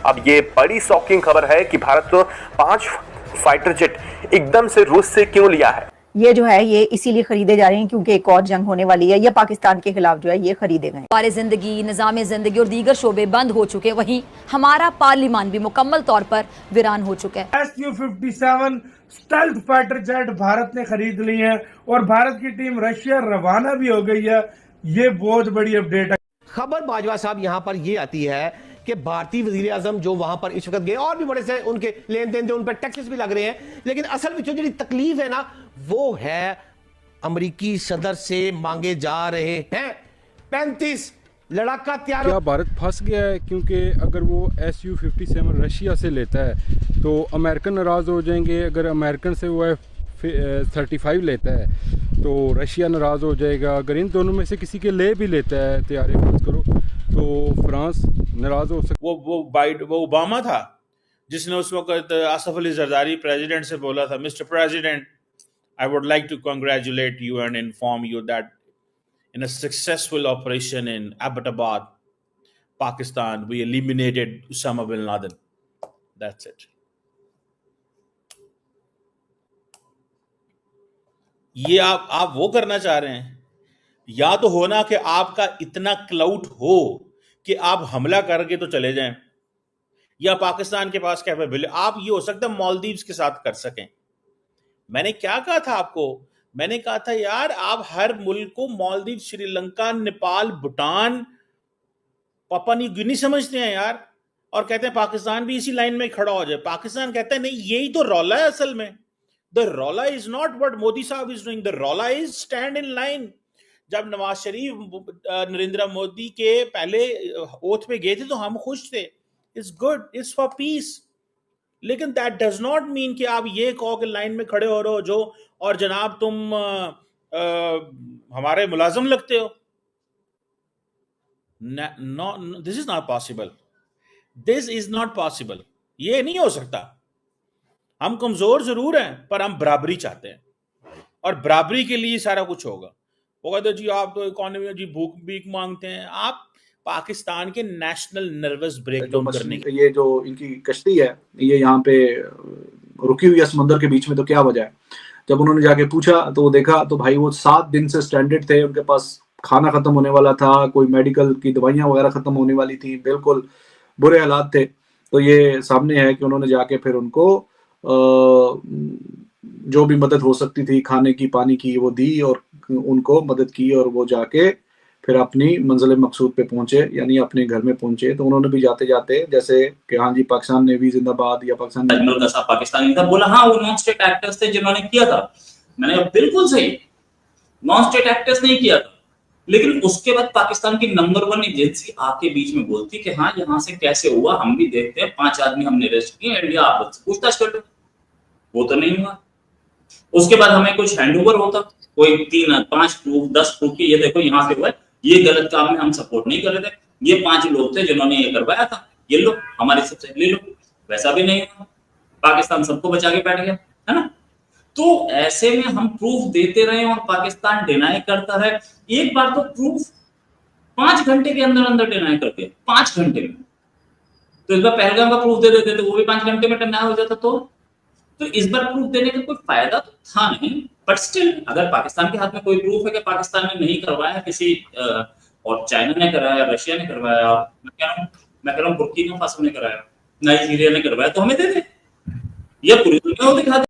अब ये बड़ी शॉकिंग खबर है कि भारत 5 फाइटर जेट एकदम से रूस से क्यों लिया है। ये जो है ये इसीलिए खरीदे जा रहे हैं क्योंकि एक और जंग होने वाली है, ये पाकिस्तान के खिलाफ जो है ये खरीदे गए। हमारे जिंदगी, निज़ाम जिंदगी और दीगर शोबे बंद हो चुके, वहीं हमारा पार्लिमान भी मुकम्मल तौर पर वीरान हो चुका है। Su-57 stealth fighter jet Bharat ने खरीद ली है और भारत की टीम रशिया रवाना भी हो गई है। ये बहुत बड़ी अपडेट है। खबर बाजवा साहब यहां पर यह आती है कि भारतीय वजीर आजम जो वहां पर इस वक्त गए और भी बड़े से उनके लेन देन थे, उन पर टैक्सेस भी लग रहे हैं, लेकिन असल में जो तकलीफ है ना वो है अमेरिकी सदर से मांगे जा रहे हैं 35 लड़ाका तैयार। क्या भारत फंस गया है? क्योंकि अगर वो Su-57 रशिया से लेता है तो अमेरिकन नाराज़ हो जाएंगे, अगर अमेरिकन से वो F-35 लेता है तो रशिया नाराज़ हो जाएगा, अगर इन दोनों में से किसी के ले भी लेता है तैयारी फर्ज करो तो फ्रांस नाराज़ हो सकता। वो ओबामा था जिसने उस वक्त आसफ अली जरदारी प्रेसिडेंट से बोला था, mister president, I would like to congratulate you and inform you that in a successful operation in Abbottabad, Pakistan, we eliminated Osama bin Laden. That's it. ये आप वो करना चाह रहे हैं, या तो होना कि आपका इतना क्लाउट हो कि आप हमला करके तो चले जाएं, या पाकिस्तान के पास कैपेबिलिटी, आप ये हो सकता है मालदीव्स के साथ कर सकें। मैंने क्या कहा था आपको? मैंने कहा था यार आप हर मुल्क को मालदीव, श्रीलंका, नेपाल, भूटान, पापा न्यू गिनी समझते हैं यार, और कहते हैं पाकिस्तान भी इसी लाइन में खड़ा हो जाए। पाकिस्तान कहता है नहीं, यही तो रौला है असल में। द रौला इज नॉट व्हाट मोदी साहब इज डूइंग, द रौला इज स्टैंड इन लाइन। जब नवाज शरीफ नरेंद्र मोदी के पहले ओथ पे गए थे तो हम खुश थे, it's good, it's for piece, लेकिन दैट डज नॉट मीन कि आप ये कहो कि लाइन में खड़े हो रहे हो जो, और जनाब तुम हमारे मुलाजिम लगते हो। This is not possible, this is not possible, ये नहीं हो सकता। हम कमजोर जरूर हैं पर हम बराबरी चाहते हैं, और बराबरी के लिए सारा कुछ होगा। वो कहते जी आप तो इकोनॉमी में जी भूख भीख मांगते हैं। आप पाकिस्तान के नेशनल नर्वस ब्रेकडाउन करने के, ये जो इनकी कश्ती है ये यहाँ पे रुकी हुई है समुद्र के बीच में, तो क्या वजह है? जब उन्होंने जाके पूछा तो वो देखा तो भाई वो 7 दिन से स्ट्रैंडेड थे, उनके पास खाना खत्म होने वाला था, कोई मेडिकल की दवाइयां वगैरह खत्म होने वाली थी, बिल्कुल बुरे हालात थे। तो ये सामने है कि उन्होंने जाके फिर उनको जो भी मदद हो सकती थी खाने की, पानी की, वो दी और उनको मदद की, और वो जाके फिर अपनी मंजिल मकसूद पे पहुंचे, यानी अपने घर में पहुंचे। तो उन्होंने भी जाते जाते जैसे कि हाँ जी पाकिस्तान नेवी जिंदाबाद, या पाकिस्तान पाकिस्तानी था, बोला हाँ वो नॉन स्टेट एक्टर्स थे जिन्होंने किया था। मैंने कहा बिल्कुल सही, नॉन स्टेट एक्टर्स नहीं किया था। लेकिन उसके बाद पाकिस्तान की नंबर 1 एजेंसी आके बीच में बोलती कि हाँ यहाँ से कैसे हुआ, हम भी देखते हैं, 5 आदमी हमने अरेस्ट किए, इंडिया आप पूछताछ कर लो। वो तो नहीं हुआ। उसके बाद हमें कुछ हैंडओवर होता, कोई 3-5 प्रूफ 10 प्रूफ की, ये देखो यहाँ से हुआ है, ये गलत काम में हम सपोर्ट नहीं कर रहे थे, ये 5 लोग थे जिन्होंने ये करवाया था, ये लो हमारे सबसे ले लो। वैसा भी नहीं हुआ, पाकिस्तान सबको बचा के बैठ गया, है ना। तो ऐसे में हम प्रूफ देते रहे और पाकिस्तान डिनाई करता रहे। एक बार तो प्रूफ 5 घंटे के अंदर अंदर डिनाई कर दिया, 5 घंटे में। तो इस बार पहलगाम का प्रूफ दे देते तो वो भी 5 घंटे में डिनाई हो जाता। तो इस बार प्रूफ देने का कोई फायदा तो था नहीं, बट स्टिल अगर पाकिस्तान के हाथ में कोई प्रूफ है कि पाकिस्तान ने नहीं करवाया किसी और चाइना ने कराया, रशिया ने करवाया, मैं कह रहा हूँ बुर्किना फासो ने कराया, नाइजीरिया ने करवाया, तो हमें दे दे, या पूरी दुनिया को दिखा दे।